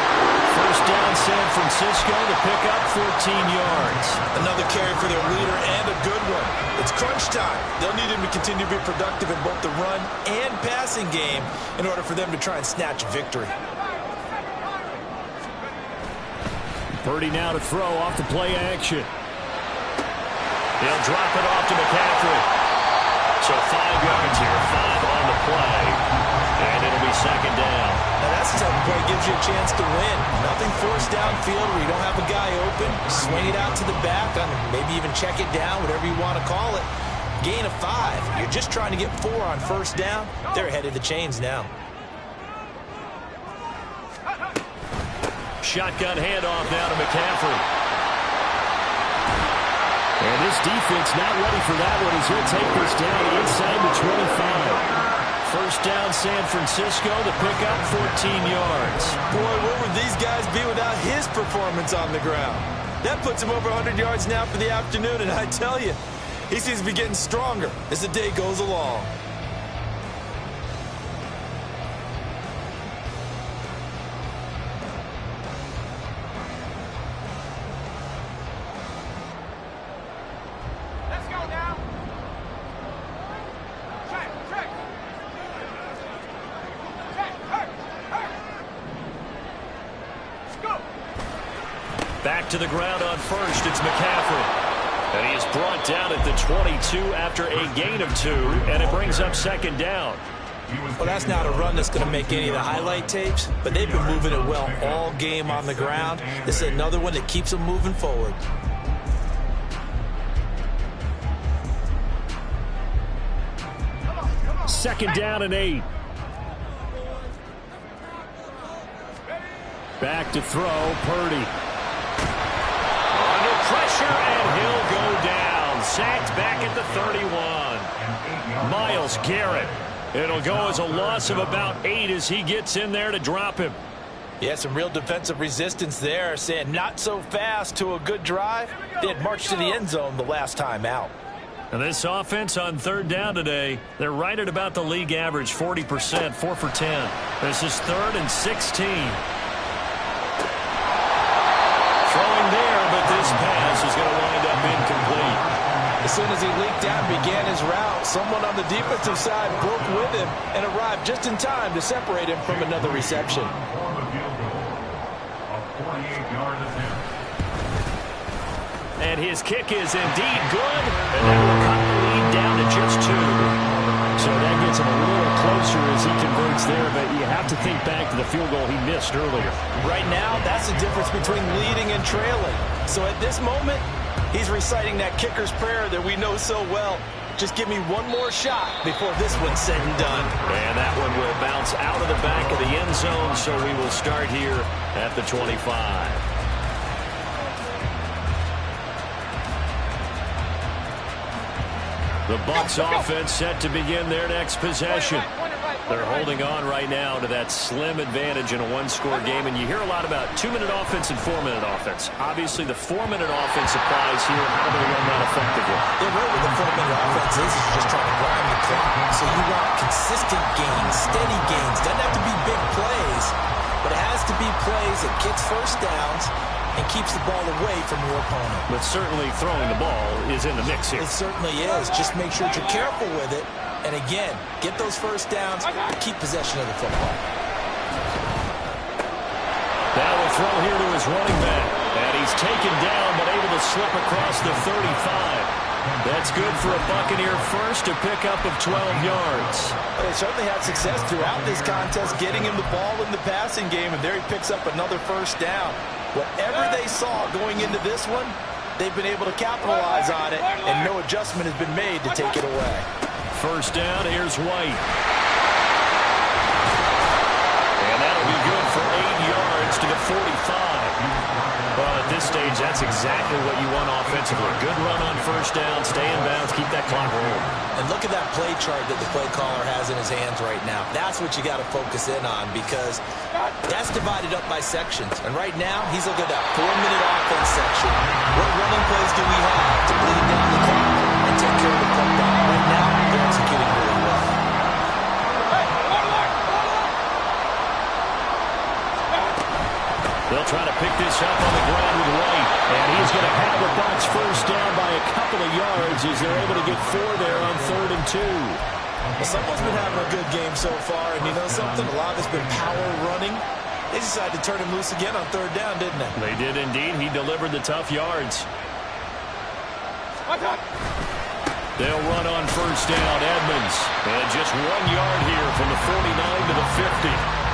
1st down, San Francisco to pick up 14 yards. Another carry for their leader and a good one. It's crunch time. They'll need him to continue to be productive in both the run and passing game in order for them to try and snatch a victory. Purdy now to throw off the play action. He'll drop it off to McCaffrey. So 5 yards here, 5 on the play. And it'll be 2nd down. Now that's the type of play that gives you a chance to win. Nothing forced downfield where you don't have a guy open. Swing it out to the back, maybe even check it down, whatever you want to call it. Gain of 5. You're just trying to get 4 on 1st down. They're ahead of the chains now. Shotgun handoff now to McCaffrey. And this defense not ready for that one as he'll take this down inside the 25. 1st down, San Francisco to pick up 14 yards. Boy, what would these guys be without his performance on the ground? That puts him over 100 yards now for the afternoon, and I tell you, he seems to be getting stronger as the day goes along. Back to the ground on 1st, it's McCaffrey. And he is brought down at the 22 after a gain of 2, and it brings up 2nd down. Well, that's not a run that's going to make any of the highlight tapes, but they've been moving it well all game on the ground. This is another one that keeps them moving forward. Second down and 8. Back to throw, Purdy. Under pressure, and he'll go down. Sacked back at the 31. Myles Garrett. It'll go as a loss of about 8 as he gets in there to drop him. Yeah, some real defensive resistance there, saying not so fast to a good drive. They had marched to the end zone the last time out. And this offense on third down today, they're right at about the league average, 40%, 4 for 10. This is 3rd and 16. Throwing there, but this pass is going to wind up incomplete. As soon as he leaked out and began his route, someone on the defensive side broke with him and arrived just in time to separate him from another reception. For the field goal, a 48-yard attempt. And his kick is indeed good, and that will cut the lead down to just 2. So that gets him a little closer as he converts there, but you have to think back to the field goal he missed earlier. Right now, that's the difference between leading and trailing. So at this moment, he's reciting that kicker's prayer that we know so well. Just give me one more shot before this one's said and done. And that one will bounce out of the back of the end zone, so we will start here at the 25. The Bucs offense set to begin their next possession. They're holding on right now to that slim advantage in a one-score game, and you hear a lot about 2-minute offense and 4-minute offense. Obviously, the 4-minute offense applies here. How do they run that effectively? They're right with the 4-minute offense is just trying to grind the clock. So you want consistent gains, steady gains. Doesn't have to be big plays, but it has to be plays that gets first downs and keeps the ball away from your opponent. But certainly throwing the ball is in the mix here. It certainly is. Just make sure you're careful with it. And again, get those first downs, keep possession of the football. Now will throw here to his running back. And he's taken down, but able to slip across the 35. That's good for a Buccaneer first, a pickup of 12 yards. They certainly had success throughout this contest, getting him the ball in the passing game, and there he picks up another first down. Whatever they saw going into this one, they've been able to capitalize on it, and no adjustment has been made to take it away. First down, here's White. And that'll be good for 8 yards to the 45. Well, at this stage, that's exactly what you want offensively. Good run on first down, stay in bounds, keep that clock rolling. And look at that play chart that the play caller has in his hands right now. That's what you got to focus in on, because that's divided up by sections. And right now, he's looking at that 4-minute offense section. What running plays do we have to bleed down the clock and take care of the football? Right now, they're executing really well. They'll try to pick this up on the ground with White. And he's going to have the Bucs first down by a couple of yards as they're able to get 4 there on 3rd and 2. Well, someone's been having a good game so far, and you know something? A lot of it's been power running. They decided to turn him loose again on 3rd down, didn't they? They did indeed. He delivered the tough yards. They'll run on first down, Edmonds. And just 1 yard here from the 49 to the 50.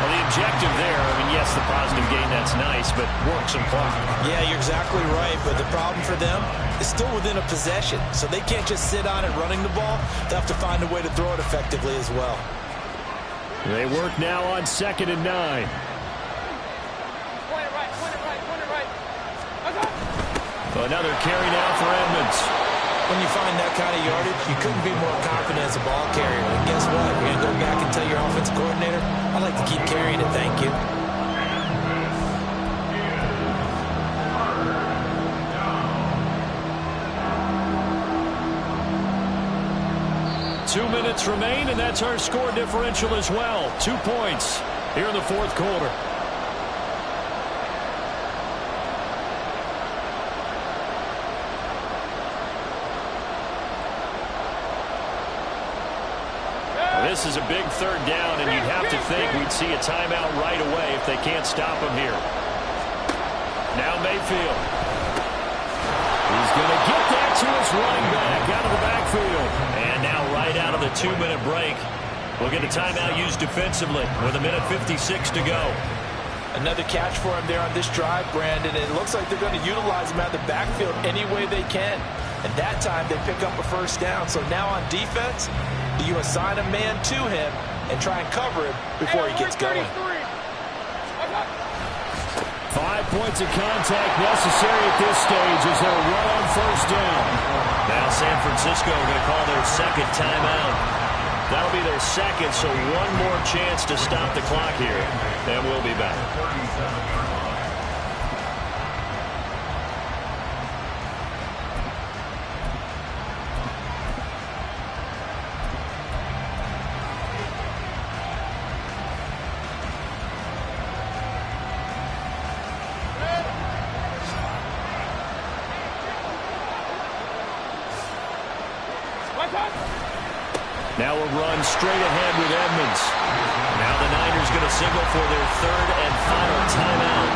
Well, the objective there, I mean, yes, the positive gain, that's nice, but work some clock. Yeah, you're exactly right, but the problem for them is still within a possession, so they can't just sit on it running the ball. They'll have to find a way to throw it effectively as well. They work now on 2nd and 9. Another carry now for Edmonds. When you find that kind of yardage, you couldn't be more confident as a ball carrier. And guess what? You're going to go back and tell your offensive coordinator, I'd like to keep carrying it, thank you. 2 minutes remain, and that's our score differential as well. 2 points here in the 4th quarter. This is a big 3rd down, and you'd have to think we'd see a timeout right away if they can't stop him here. Now Mayfield. He's going to get that to his running back out of the backfield. And now right out of the 2-minute break, we'll get a timeout used defensively with 1:56 to go. Another catch for him there on this drive, Brandon. It looks like they're going to utilize him out of the backfield any way they can. And that time they pick up a first down. So now on defense, do you assign a man to him and try and cover him before he gets going? points of contact necessary at this stage as they'll run on first down. Now San Francisco going to call their second timeout. That'll be their second, so one more chance to stop the clock here. And we'll be back. Now a run straight ahead with Edmonds. Now the Niners going to signal for their third and final timeout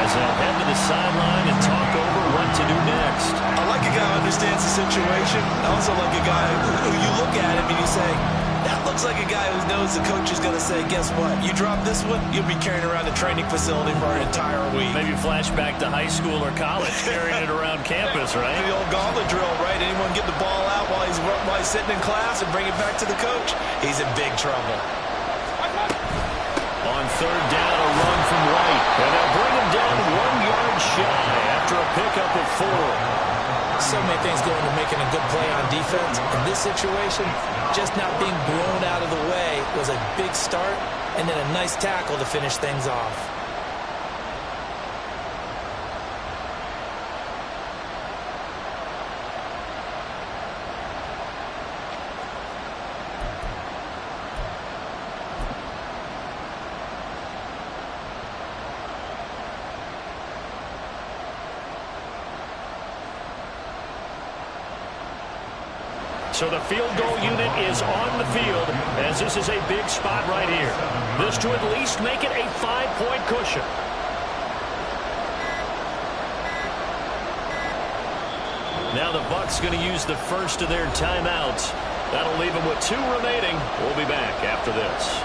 as they'll head to the sideline and talk over what to do next. I like a guy who understands the situation. I also like a guy who you look at him and you say, that looks like a guy who knows the coach is going to say, guess what? You drop this one, you'll be carrying around the training facility for an entire week. Maybe flashback to high school or college, carrying it around campus, right? The old gauntlet drill, right? Anyone get the ball out while he's sitting in class and bring it back to the coach? He's in big trouble. On third down, a run from White. And they'll bring him down 1 yard shy after a pickup of 4. So many things go into making a good play on defense. In this situation, just not being blown out of the way was a big start, and then a nice tackle to finish things off. So the field goal unit is on the field as this is a big spot right here. This to at least make it a 5-point cushion. Now the Bucs going to use the first of their timeouts. That'll leave them with 2 remaining. We'll be back after this.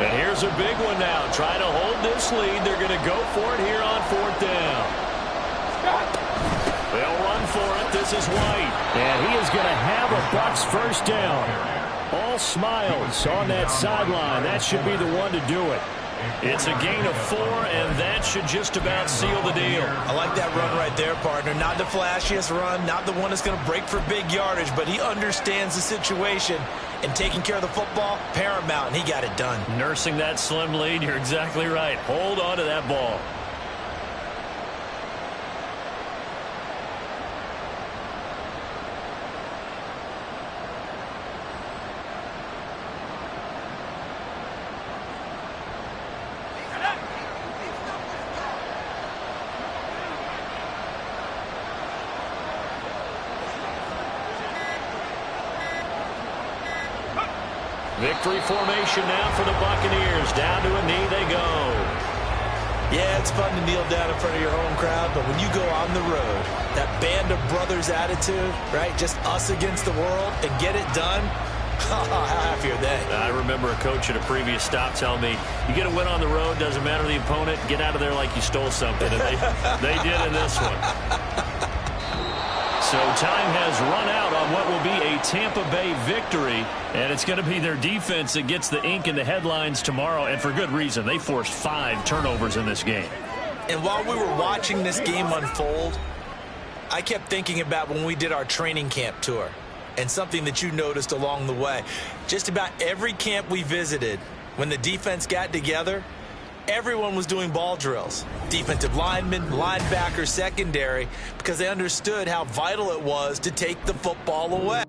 And here's a big one now. Trying to hold this lead. They're going to go for it here on 4th down. They'll run for it. This is White. And he is going to have a Bucs first down. All smiles on that sideline. That should be the one to do it. It's a gain of 4, and that should just about seal the deal. I like that run right there, partner. Not the flashiest run, not the one that's going to break for big yardage, but he understands the situation, and taking care of the football, paramount, and he got it done. Nursing that slim lead, you're exactly right. Hold on to that ball. Victory formation now for the Buccaneers. Down to a knee they go. Yeah, it's fun to kneel down in front of your home crowd, but when you go on the road, that band of brothers attitude, right? Just us against the world and get it done. How happy are they? I remember a coach at a previous stop telling me, you get a win on the road, doesn't matter the opponent, get out of there like you stole something. And they did in this one. So time has run out on what will be a Tampa Bay victory, and it's going to be their defense that gets the ink in the headlines tomorrow, and for good reason. They forced 5 turnovers in this game. And while we were watching this game unfold, I kept thinking about when we did our training camp tour and something that you noticed along the way. Just about every camp we visited, when the defense got together, everyone was doing ball drills. Defensive linemen, linebackers, secondary, because they understood how vital it was to take the football away.